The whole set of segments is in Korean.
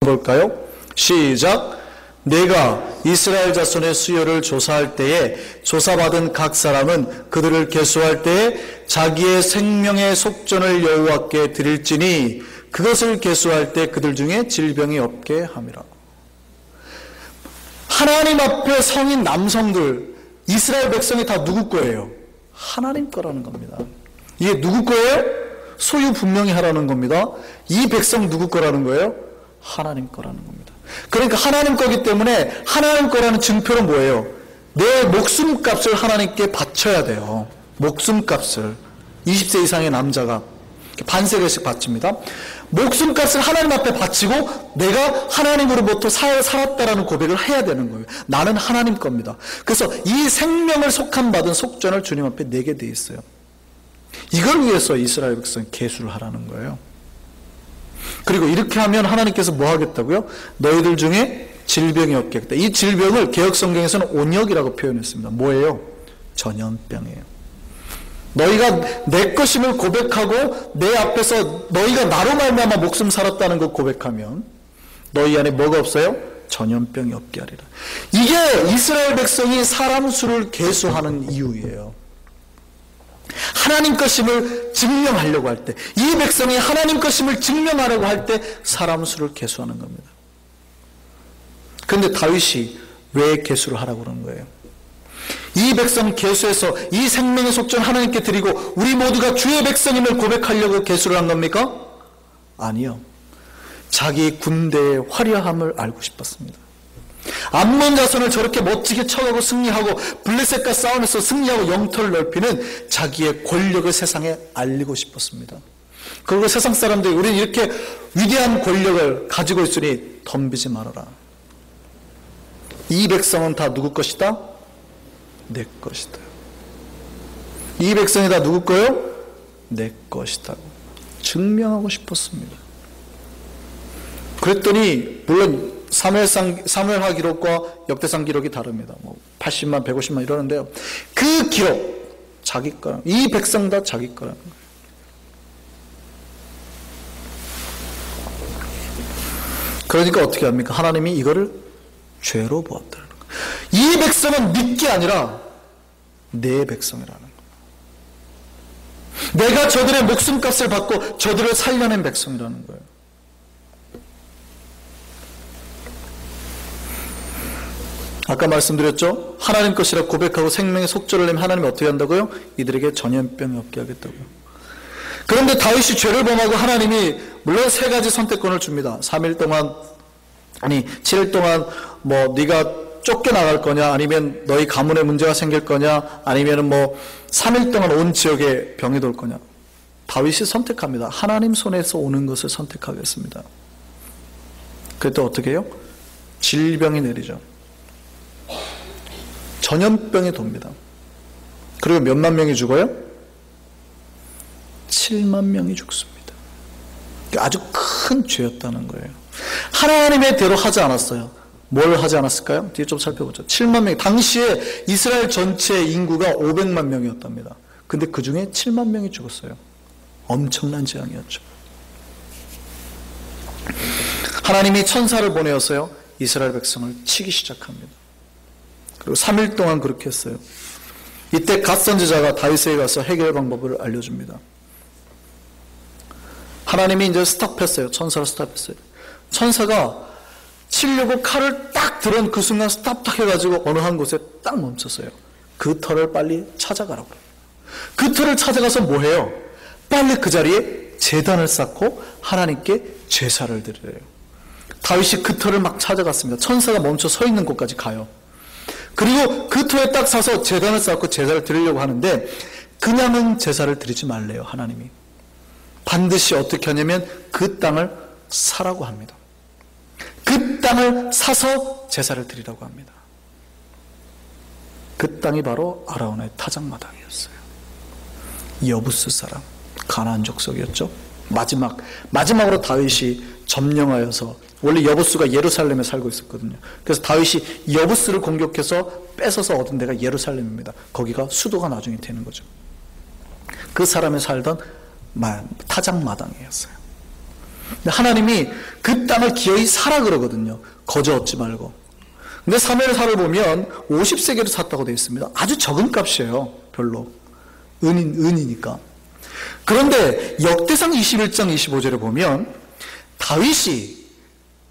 볼까요? 시작. 내가 이스라엘 자손의 수요를 조사할 때에 조사받은 각 사람은 그들을 계수할 때에 자기의 생명의 속전을 여호와께 드릴지니 그것을 계수할 때 그들 중에 질병이 없게 함이라. 하나님 앞에 성인 남성들, 이스라엘 백성이 다 누구 거예요? 하나님 거라는 겁니다. 이게 누구 거예요? 소유 분명히 하라는 겁니다. 이 백성 누구 거라는 거예요? 하나님 거라는 겁니다. 그러니까 하나님 거기 때문에 하나님 거라는 증표는 뭐예요? 내 목숨값을 하나님께 바쳐야 돼요. 목숨값을 20세 이상의 남자가 반세례씩 바칩니다. 목숨값을 하나님 앞에 바치고 내가 하나님으로부터 살았다라는 고백을 해야 되는 거예요. 나는 하나님 겁니다. 그래서 이 생명을 속함받은 속전을 주님 앞에 내게 돼 있어요. 이걸 위해서 이스라엘 백성이 계수를 하라는 거예요. 그리고 이렇게 하면 하나님께서 뭐 하겠다고요? 너희들 중에 질병이 없겠다. 이 질병을 개역성경에서는 온역이라고 표현했습니다. 뭐예요? 전염병이에요. 너희가 내 것임을 고백하고 내 앞에서 너희가 나로 말미암아 목숨 살았다는 걸 고백하면 너희 안에 뭐가 없어요? 전염병이 없게 하리라. 이게 이스라엘 백성이 사람 수를 계수하는 이유예요. 하나님 것임을 증명하려고 할 때, 이 백성이 하나님 것임을 증명하려고 할 때 사람 수를 계수하는 겁니다. 그런데 다윗이 왜 계수를 하라고 그러는 거예요? 이 백성 계수해서 이 생명의 속전 하나님께 드리고 우리 모두가 주의 백성임을 고백하려고 계수를 한 겁니까? 아니요. 자기 군대의 화려함을 알고 싶었습니다. 암몬 자손을 저렇게 멋지게 쳐가고 승리하고 블레셋과 싸움에서 승리하고 영토를 넓히는 자기의 권력을 세상에 알리고 싶었습니다. 그리고 세상 사람들이 우리는 이렇게 위대한 권력을 가지고 있으니 덤비지 말아라. 이 백성은 다 누구 것이다? 내 것이다. 이 백성이 다 누구 거요? 내 것이다. 증명하고 싶었습니다. 그랬더니 물론 사무엘하 기록과 역대상 기록이 다릅니다. 80만, 150만 이러는데요. 그 기록 자기 거라. 이 백성 다 자기 거라는 거예요. 그러니까 어떻게 합니까? 하나님이 이거를 죄로 보았다는 거예요. 이 백성은 믿게 아니라 내 백성이라는 거예요. 내가 저들의 목숨값을 받고 저들을 살려낸 백성이라는 거예요. 아까 말씀드렸죠? 하나님 것이라 고백하고 생명의 속죄를 내면 하나님이 어떻게 한다고요? 이들에게 전염병이 없게 하겠다고요. 그런데 다윗이 죄를 범하고 하나님이 물론 세 가지 선택권을 줍니다. 3일 동안 7일 동안 네가 쫓겨나갈 거냐, 아니면 너희 가문에 문제가 생길 거냐, 아니면 3일 동안 온 지역에 병이 돌 거냐. 다윗이 선택합니다. 하나님 손에서 오는 것을 선택하겠습니다. 그랬더니 어떻게 해요? 질병이 내리죠. 전염병이 돕니다. 그리고 몇만 명이 죽어요? 7만 명이 죽습니다. 아주 큰 죄였다는 거예요. 하나님의 대로 하지 않았어요. 뭘 하지 않았을까요? 뒤에 좀 살펴보죠. 7만 명. 당시에 이스라엘 전체 인구가 500만 명이었답니다. 근데 그 중에 7만 명이 죽었어요. 엄청난 재앙이었죠. 하나님이 천사를 보내었어요. 이스라엘 백성을 치기 시작합니다. 그리고 3일 동안 그렇게 했어요. 이때 갓 선지자가 다윗에게 가서 해결 방법을 알려줍니다. 하나님이 이제 스탑했어요. 천사를 스탑했어요. 천사가 치려고 칼을 딱 들은 그 순간 스탑 딱 해가지고 어느 한 곳에 딱 멈췄어요. 그 털을 빨리 찾아가라고. 그 털을 찾아가서 뭐 해요? 빨리 그 자리에 제단을 쌓고 하나님께 제사를 드려요. 다윗이 그 털을 막 찾아갔습니다. 천사가 멈춰 서 있는 곳까지 가요. 그리고 그 터에 딱 서서 제단을 쌓고 제사를 드리려고 하는데 그냥은 제사를 드리지 말래요. 하나님이 반드시 어떻게 하냐면 그 땅을 사라고 합니다. 그 땅을 사서 제사를 드리라고 합니다. 그 땅이 바로 아라우나의 타작마당이었어요. 여부스 사람, 가나안 족속이었죠. 마지막으로 다윗이 점령하여서, 원래 여부스가 예루살렘에 살고 있었거든요. 그래서 다윗이 여부스를 공격해서 뺏어서 얻은 데가 예루살렘입니다. 거기가 수도가 나중에 되는 거죠. 그 사람이 살던 타작마당이었어요. 근데 하나님이 그 땅을 기어이 사라 그러거든요. 거저 얻지 말고. 근데 사무엘사를 보면 50세겔을 샀다고 되어 있습니다. 아주 적은 값이에요. 별로. 은이니까. 그런데 역대상 21장 25절에 보면 다윗이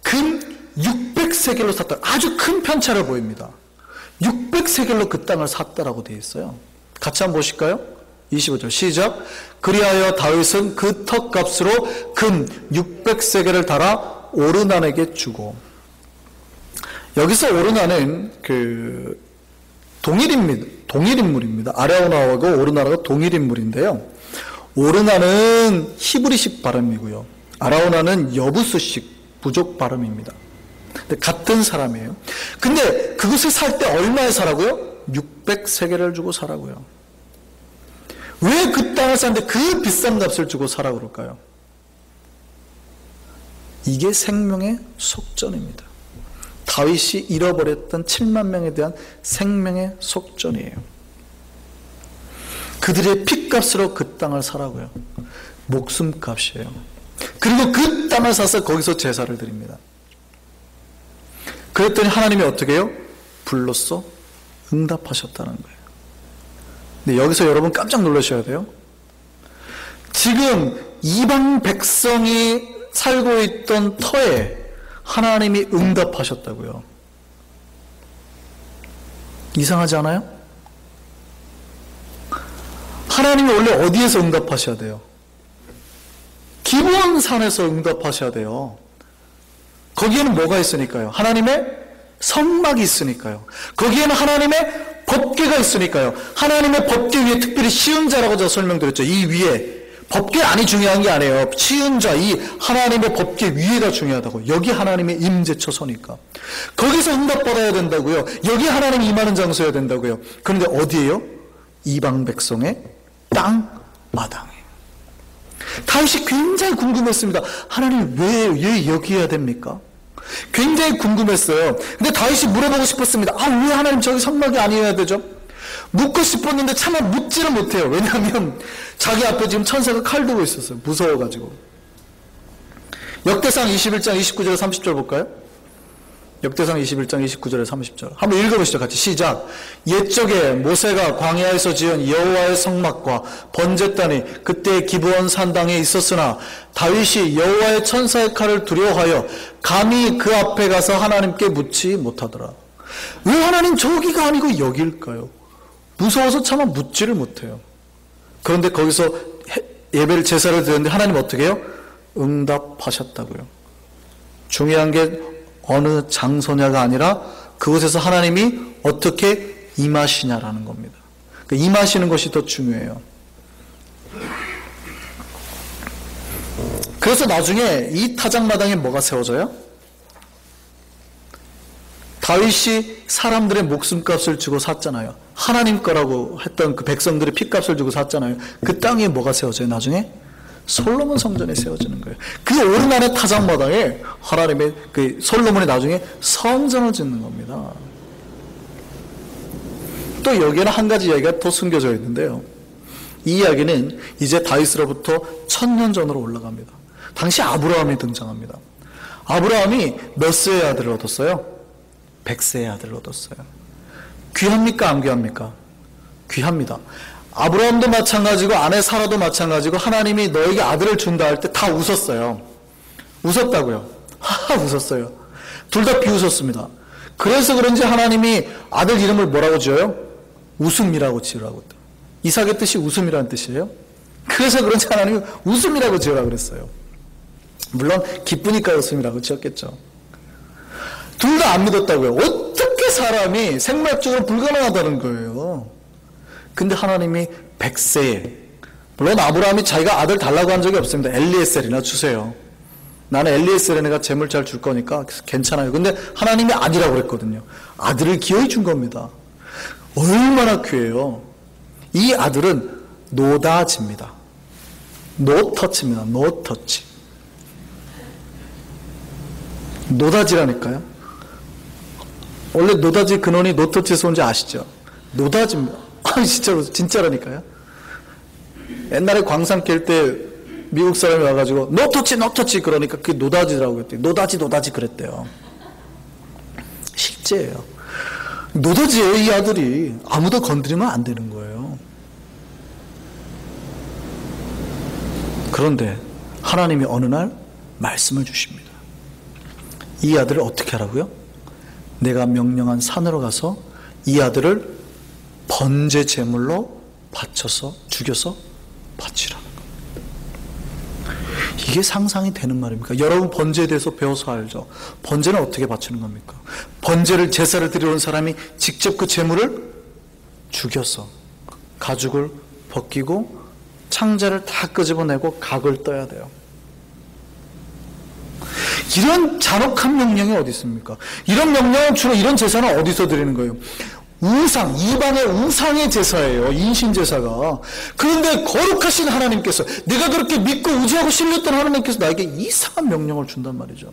금 600세겔로 샀다. 아주 큰 편차를 보입니다. 600세겔로 그 땅을 샀다라고 되어 있어요. 같이 한번 보실까요? 25절 시작. 그리하여 다윗은 그 턱값으로 금 600세겔을 달아 오르난에게 주고. 여기서 오르난은 그 동일인물입니다. 아라우나하고 오르나라가 동일인물인데요. 오르난은 히브리식 발음이고요. 아라우나는 여부수식 부족 발음입니다. 근데 같은 사람이에요. 근데 그곳에 살 때 얼마에 사라고요? 600세겔을 주고 사라고요. 왜 그 땅을 샀는데 그 비싼 값을 주고 사라 그럴까요? 이게 생명의 속전입니다. 다윗이 잃어버렸던 7만 명에 대한 생명의 속전이에요. 그들의 핏값으로 그 땅을 사라고요. 목숨값이에요. 그리고 그 땅을 사서 거기서 제사를 드립니다. 그랬더니 하나님이 어떻게 해요? 불로써 응답하셨다는 거예요. 근데 여기서 여러분 깜짝 놀라셔야 돼요. 지금 이방 백성이 살고 있던 터에 하나님이 응답하셨다고요. 이상하지 않아요? 하나님이 원래 어디에서 응답하셔야 돼요? 기브온산에서 응답하셔야 돼요. 거기에는 뭐가 있으니까요? 하나님의 성막이 있으니까요. 거기에는 하나님의 법궤가 있으니까요. 하나님의 법궤 위에 특별히 시은자라고 제가 설명드렸죠. 이 위에 법궤 안이 중요한 게 아니에요. 시은자, 이 하나님의 법궤 위에가 중요하다고. 여기 하나님의 임재처 서니까 거기서 응답받아야 된다고요. 여기 하나님이 임하는 장소여야 된다고요. 그런데 어디예요? 이방 백성의 땅 마당이에요. 다윗이 굉장히 궁금했습니다. 하나님 왜 여기 해야 됩니까? 굉장히 궁금했어요. 근데 다윗이 물어보고 싶었습니다. 왜 하나님 저기 성막이 아니어야 되죠? 묻고 싶었는데 차마 묻지를 못해요. 왜냐하면 자기 앞에 지금 천사가 칼 들고 있었어요. 무서워가지고. 역대상 21장 29절에 30절 볼까요? 역대상 21장 29절에 30절 한번 읽어보시죠. 같이 시작. 옛적에 모세가 광야에서 지은 여호와의 성막과 번제단이 그때 기브온 산당에 있었으나 다윗이 여호와의 천사의 칼을 두려워하여 감히 그 앞에 가서 하나님께 묻지 못하더라. 왜 하나님 저기가 아니고 여기일까요? 무서워서 차마 묻지를 못해요. 그런데 거기서 예배를 제사를 드렸는데 하나님 어떻게 해요? 응답하셨다고요. 중요한 게 어느 장소냐가 아니라 그곳에서 하나님이 어떻게 임하시냐라는 겁니다. 그러니까 임하시는 것이 더 중요해요. 그래서 나중에 이 타작마당에 뭐가 세워져요? 다윗이 사람들의 목숨값을 주고 샀잖아요. 하나님 거라고 했던 그 백성들의 핏값을 주고 샀잖아요. 그 땅에 뭐가 세워져요? 나중에 솔로몬 성전에 세워지는 거예요. 그 오르난의 타작마당에 하나님의 그 솔로몬이 나중에 성전을 짓는 겁니다. 또 여기에는 한 가지 이야기가 더 숨겨져 있는데요. 이 이야기는 이제 다윗으로부터 1000년 전으로 올라갑니다. 당시 아브라함이 등장합니다. 아브라함이 몇 세의 아들을 얻었어요? 100세의 아들을 얻었어요. 귀합니까? 안 귀합니까? 귀합니다. 아브라함도 마찬가지고 아내 사라도 마찬가지고 하나님이 너에게 아들을 준다 할 때 다 웃었어요. 웃었다고요. 웃었어요. 둘 다 비웃었습니다. 그래서 그런지 하나님이 아들 이름을 뭐라고 지어요? 웃음이라고 지으라고. 이삭의 뜻이 웃음이라는 뜻이에요. 그래서 그런지 하나님이 웃음이라고 지으라고 그랬어요. 물론 기쁘니까 웃음이라고 지었겠죠. 둘 다 안 믿었다고요. 어떻게 사람이 생물학적으로 불가능하다는 거예요. 근데 하나님이 100세에, 물론 아브라함이 자기가 아들 달라고 한 적이 없습니다. 엘리에셀이나 주세요. 나는 엘리에셀에가 재물 잘 줄 거니까 괜찮아요. 근데 하나님이 아니라고 그랬거든요. 아들을 기어이 준 겁니다. 얼마나 귀해요. 이 아들은 노다지입니다. 노터치입니다. 노터치. 노다지라니까요. 원래 노다지 근원이 노터치에서 온지 아시죠? 노다지입니다. 진짜라니까요. 옛날에 광산 캘 때 미국 사람이 와가지고 노터치 노터치 그러니까 그게 노다지라고 했대요. 노다지 그랬대요. 실제예요. 노다지예요. 이 아들이 아무도 건드리면 안 되는 거예요. 그런데 하나님이 어느 날 말씀을 주십니다. 이 아들을 어떻게 하라고요? 내가 명령한 산으로 가서 이 아들을 번제 제물로 바쳐서 죽여서 바치라는 겁니다. 이게 상상이 되는 말입니까? 여러분 번제에 대해서 배워서 알죠? 번제는 어떻게 바치는 겁니까? 번제를 제사를 드리러 온 사람이 직접 그 제물을 죽여서 가죽을 벗기고 창자를 다 끄집어내고 각을 떠야 돼요. 이런 잔혹한 명령이 어디 있습니까? 이런 명령은 주로 이런 제사는 어디서 드리는 거예요? 우상, 이방의 우상의 제사예요. 인신제사가. 그런데 거룩하신 하나님께서, 내가 그렇게 믿고 의지하고 신뢰했던 하나님께서 나에게 이상한 명령을 준단 말이죠.